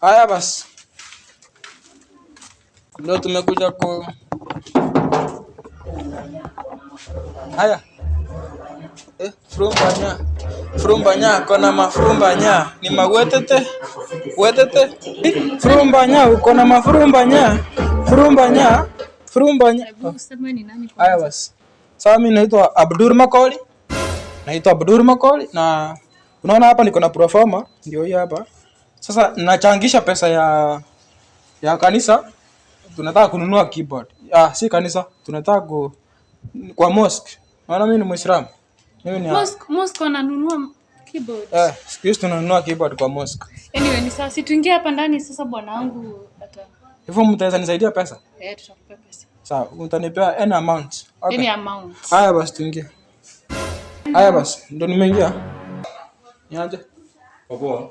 Haya basi. Leo tumekuja haya. Frumbanya kona mafrumbanya ni mawetete wetete frumbanya uko na mafrumbanya frumbanya. Haya basi. Sasa mimi naitwa Abdur Makoli. Na unaona hapa niko na proforma ndio hii hapa. Sasa nachangisha pesa ya kanisa. Tunataka kununua keyboard. Si kanisa, tunataka kwa mosque. Maana mimi ni Muislamu. Mimi ni mosque wananunua keyboard. Siku hizi tunanunua keyboard kwa mosque. Anyway, ni sasa situingie hapa ndani sasa bwana wangu hata. Hivyo mtaweza nisaidia pesa? Tutakupa pesa. Sawa, utanipea any amount. Okay. Any amount. Haya basi tuingie. Haya basi, ndo nimeingia. Niaje? Poa.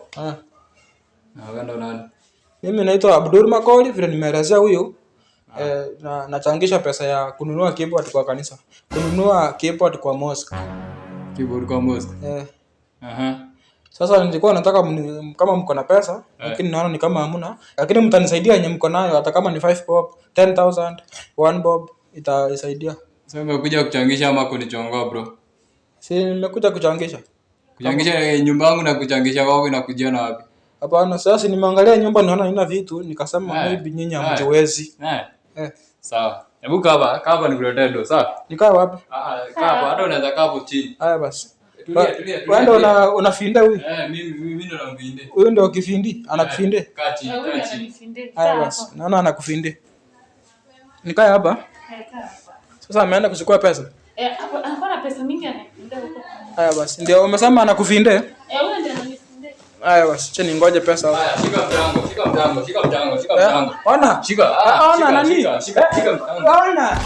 Na wewe ndo nani? Mimi naitwa Abdur Makoli, vile nimeelezea huyu. Na nachangisha pesa ya kununua keyboard kwa kanisa. Kununua keyboard kwa mosque. Keyboard kwa mosque. Sasa nilikuwa nataka kama mko na pesa, lakini naona ni kama hamna. Lakini mtanisaidia yenye mko nayo hata kama ni 5 bob, 10,000, 1 bob itasaidia. Sasa umekuja kuchangisha ama kunichongoa bro? Si nimekuja kuchangisha. Kuchangisha nyumba yangu na kuchangisha wao inakujia na wapi? Hapana, sasa nimeangalia nyumba naona haina vitu, nikasema maybe nyinyi hamjiwezi. Sawa. Hebu kaba nikuletee ndo, sawa? Nikaa wapi? Kaba hata unaweza kaa hapo chini. Haya basi. Tulia. Wewe ndo unafinda huyu? Mimi ndo namfinde. Huyu ndo kifindi, anakufinde. Kaa chini. Haya basi. Naona anakufinde. Nikae hapa? Sasa ameenda kuchukua pesa? Hapo anakuwa pesa mingi anafinda huko. Haya basi. Ndio umesema anakufinde? Wewe ndio ananifinde. Haya basi. Acha ningoje pesa. Haya, shika mtango. Ona. Shika. Ona nani? Shika mtango. Ona.